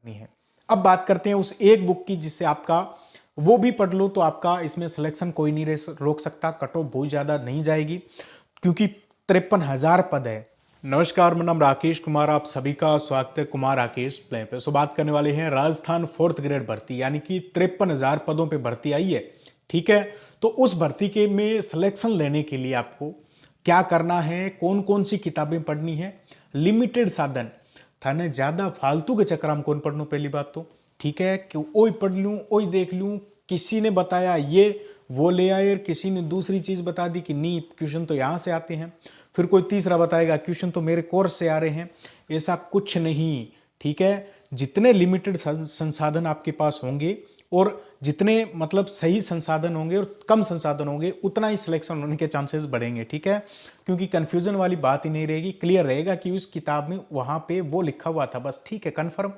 नहीं है। अब बात करते हैं उस एक बुक की जिससे आपका वो भी पढ़ लो तो आपका इसमें सिलेक्शन कोई नहीं रोक सकता, कट ऑफ बहुत ज़्यादा नहीं जाएगी क्योंकि 53,000 पद है। नमस्कार, मेरा नाम राकेश कुमार, आप सभी का स्वागत है कुमार राकेश प्ले पे। बात करने वाले हैं राजस्थान 4th ग्रेड भर्ती, यानी कि 53,000 पदों पे भर्ती आई है। ठीक है, तो उस भर्ती के में सिलेक्शन लेने के लिए आपको क्या करना है, कौन कौन सी किताबें पढ़नी है, लिमिटेड साधन थाने ज्यादा फालतू के चक्कर हम कौन पढ़ पहली बात तो ठीक है कि ओई पढ़ लूं ओई देख लूं, किसी ने बताया ये वो ले आए, किसी ने दूसरी चीज बता दी कि नहीं क्वेश्चन तो यहां से आते हैं, फिर कोई तीसरा बताएगा क्वेश्चन तो मेरे कोर्स से आ रहे हैं। ऐसा कुछ नहीं, ठीक है। जितने लिमिटेड संसाधन आपके पास होंगे और जितने मतलब सही संसाधन होंगे और कम संसाधन होंगे उतना ही सिलेक्शन होने के चांसेस बढ़ेंगे। ठीक है, क्योंकि कंफ्यूजन वाली बात ही नहीं रहेगी, क्लियर रहेगा कि उस किताब में वहां पे वो लिखा हुआ था बस। ठीक है, कंफर्म।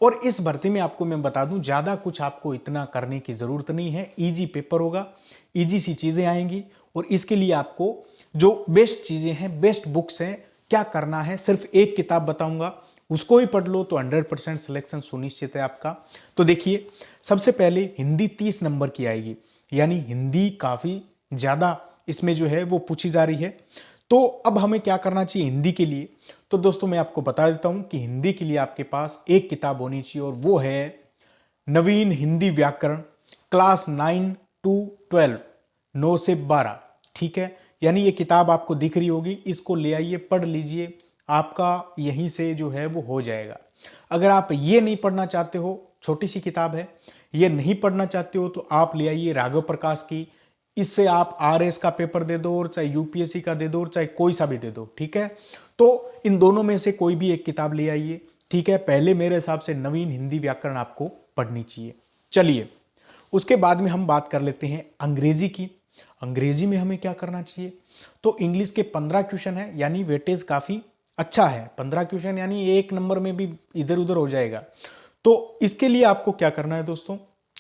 और इस भर्ती में आपको मैं बता दूं ज्यादा कुछ आपको इतना करने की जरूरत नहीं है। इजी पेपर होगा, इजी सी चीजें आएंगी और इसके लिए आपको जो बेस्ट चीजें हैं, बेस्ट बुक्स हैं, क्या करना है सिर्फ एक किताब बताऊंगा, उसको ही पढ़ लो तो 100% सिलेक्शन सुनिश्चित है आपका। तो देखिए, सबसे पहले हिंदी 30 नंबर की आएगी, यानी हिंदी काफी ज्यादा इसमें जो है वो पूछी जा रही है। तो अब हमें क्या करना चाहिए हिंदी के लिए? तो दोस्तों मैं आपको बता देता हूं कि हिंदी के लिए आपके पास एक किताब होनी चाहिए और वो है नवीन हिंदी व्याकरण, क्लास 9 to 12, 9 से 12। ठीक है, यानी ये किताब आपको दिख रही होगी, इसको ले आइए, पढ़ लीजिए, आपका यहीं से जो है वो हो जाएगा। अगर आप ये नहीं पढ़ना चाहते हो, छोटी सी किताब है, ये नहीं पढ़ना चाहते हो तो आप ले आइए राघव प्रकाश की। इससे आप आरएस का पेपर दे दो और चाहे यूपीएससी का दे दो और चाहे कोई सा भी दे दो। ठीक है, तो इन दोनों में से कोई भी एक किताब ले आइए। ठीक है, पहले मेरे हिसाब से नवीन हिंदी व्याकरण आपको पढ़नी चाहिए। चलिए, उसके बाद में हम बात कर लेते हैं अंग्रेजी की। अंग्रेजी में हमें क्या करना चाहिए? तो इंग्लिश के 15 क्वेश्चन है, यानी वेटेज काफी अच्छा है। 15 क्वेश्चन यानी एक नंबर में भी इधर उधर हो जाएगा। तो इसके लिए आपको क्या करना है दोस्तों,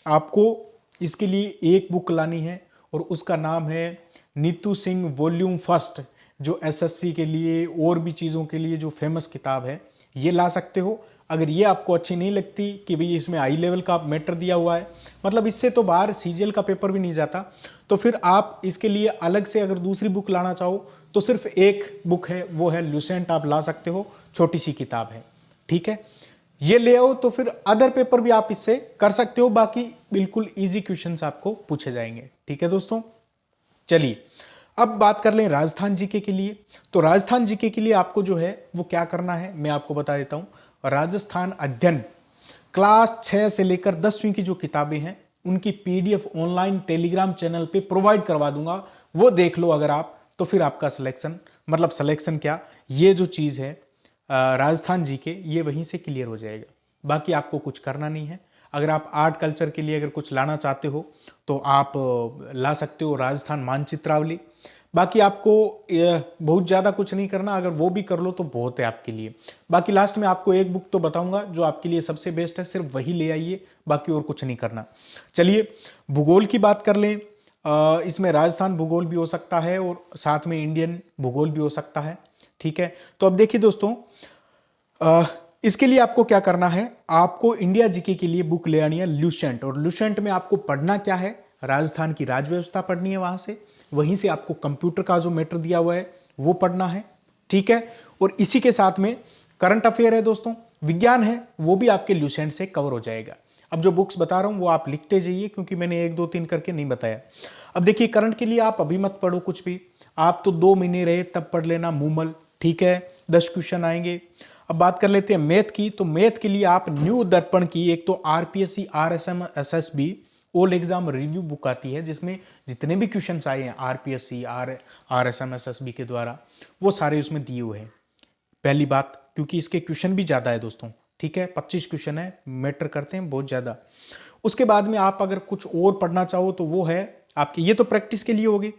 आपको इसके लिए एक बुक लानी है और उसका नाम है नीतू सिंह वॉल्यूम फर्स्ट, जो एसएससी के लिए और भी चीज़ों के लिए जो फेमस किताब है, ये ला सकते हो। अगर ये आपको अच्छी नहीं लगती कि भाई इसमें हाई लेवल का मैटर दिया हुआ है, मतलब इससे तो बाहर सीजीएल का पेपर भी नहीं जाता, तो फिर आप इसके लिए अलग से अगर दूसरी बुक लाना चाहो तो सिर्फ एक बुक है, वो है लुसेंट, आप ला सकते हो, छोटी सी किताब है। ठीक है, ये ले आओ तो फिर अदर पेपर भी आप इससे कर सकते हो, बाकी बिल्कुल इजी क्वेश्चंस आपको पूछे जाएंगे। ठीक है दोस्तों, चलिए अब बात कर लें राजस्थान जीके के लिए। तो राजस्थान जीके के लिए आपको जो है वो क्या करना है मैं आपको बता देता हूं। राजस्थान अध्ययन क्लास 6 से लेकर 10वीं की जो किताबें हैं उनकी पीडीएफ ऑनलाइन टेलीग्राम चैनल पे प्रोवाइड करवा दूंगा, वो देख लो अगर आप, तो फिर आपका सिलेक्शन, मतलब सिलेक्शन क्या, ये जो चीज़ है राजस्थान जीके, ये वहीं से क्लियर हो जाएगा। बाकी आपको कुछ करना नहीं है। अगर आप आर्ट कल्चर के लिए अगर कुछ लाना चाहते हो तो आप ला सकते हो राजस्थान मानचित्रावली। बाकी आपको बहुत ज़्यादा कुछ नहीं करना, अगर वो भी कर लो तो बहुत है आपके लिए। बाकी लास्ट में आपको एक बुक तो बताऊंगा जो आपके लिए सबसे बेस्ट है, सिर्फ वही ले आइए, बाकी और कुछ नहीं करना। चलिए भूगोल की बात कर लें। इसमें राजस्थान भूगोल भी हो सकता है और साथ में इंडियन भूगोल भी हो सकता है। ठीक है, तो अब देखिए दोस्तों, इसके लिए आपको क्या करना है, आपको इंडिया जीके के लिए बुक ले आनी है लुसेंट। और लुसेंट में आपको पढ़ना क्या है, राजस्थान की राज्य व्यवस्था पढ़नी है, वहां से वहीं से आपको कंप्यूटर का जो मैटर दिया हुआ है वो पढ़ना है। ठीक है, और इसी के साथ में करंट अफेयर है दोस्तों, विज्ञान है, वो भी आपके लुसेंट से कवर हो जाएगा। अब जो बुक्स बता रहा हूं वो आप लिखते जाइए, क्योंकि मैंने 1 2 3 करके नहीं बताया। अब देखिए, करंट के लिए आप अभी मत पढ़ो कुछ भी, आप तो 2 महीने रहे तब पढ़ लेना मूमल। ठीक है, 10 क्वेश्चन आएंगे। अब बात कर लेते हैं मैथ की। तो मैथ के लिए आप न्यू दर्पण की एक तो RPSC RSM SSB all exam review book आती है, जिसमें जितने भी क्वेश्चन आए हैं आरपीएससी आरएसएम एसएसबी के द्वारा, वो सारे उसमें दिए हुए हैं। पहली बात, क्योंकि इसके क्वेश्चन भी ज्यादा है दोस्तों। ठीक है, 25 क्वेश्चन है, मैटर करते हैं बहुत ज्यादा। उसके बाद में आप अगर कुछ और पढ़ना चाहो तो वो है आपकी, ये तो प्रैक्टिस के लिए होगी,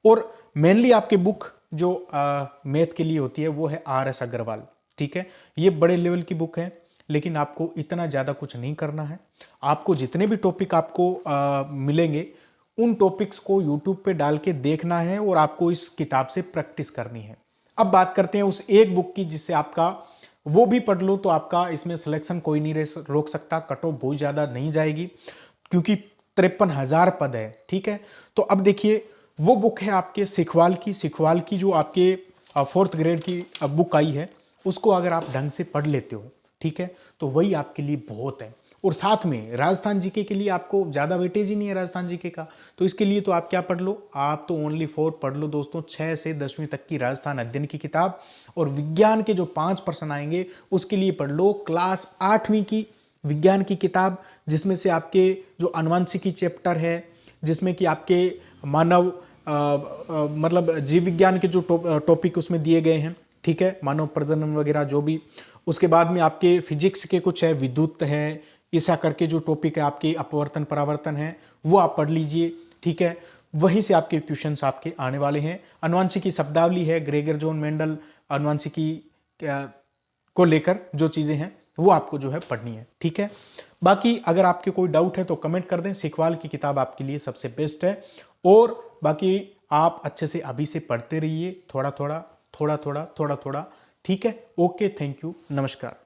और मेनली आपके बुक जो मैथ के लिए होती है वो है आरएस अग्रवाल। ठीक है, ये बड़े लेवल की बुक है, लेकिन आपको इतना ज़्यादा कुछ नहीं करना है। आपको जितने भी टॉपिक आपको मिलेंगे उन टॉपिक्स को यूट्यूब पे डाल के देखना है और आपको इस किताब से प्रैक्टिस करनी है। अब बात करते हैं उस एक बुक की जिससे आपका वो भी पढ़ लो तो आपका इसमें सिलेक्शन कोई नहीं रोक सकता, कट ऑफ बहुत ज़्यादा नहीं जाएगी क्योंकि 53,000 पद है। ठीक है, तो अब देखिए वो बुक है आपके सिखवाल की जो आपके 4th ग्रेड की बुक आई है, उसको अगर आप ढंग से पढ़ लेते हो, ठीक है, तो वही आपके लिए बहुत है। और साथ में राजस्थान जीके के लिए आपको ज़्यादा वेटेज ही नहीं है राजस्थान जीके का, तो इसके लिए तो आप क्या पढ़ लो, आप तो ओनली 4 पढ़ लो दोस्तों, 6 से 10वीं तक की राजस्थान अध्ययन की किताब। और विज्ञान के जो 5 प्रश्न आएंगे उसके लिए पढ़ लो क्लास 8वीं की विज्ञान की किताब, जिसमें से आपके जो आनुवंशिकी चैप्टर है, जिसमें कि आपके मानव मतलब जीव विज्ञान के जो टॉपिक उसमें दिए गए हैं, ठीक है, मानव प्रजनन वगैरह जो भी। उसके बाद में आपके फिजिक्स के कुछ है, विद्युत है, ऐसा करके जो टॉपिक है आपके अपवर्तन परावर्तन है, वो आप पढ़ लीजिए। ठीक है, वहीं से आपके क्वेश्चंस आपके आने वाले हैं। आनुवंशिकी शब्दावली है, ग्रेगर जॉन मेंडल आनुवंशिकी को लेकर जो चीज़ें हैं वो आपको जो है पढ़नी है। ठीक है, बाकी अगर आपके कोई डाउट है तो कमेंट कर दें, सिखवाल की किताब आपके लिए सबसे बेस्ट है। और बाकी आप अच्छे से अभी से पढ़ते रहिए, थोड़ा थोड़ा थोड़ा थोड़ा थोड़ा थोड़ा। ठीक है, ओके, थैंक यू, नमस्कार।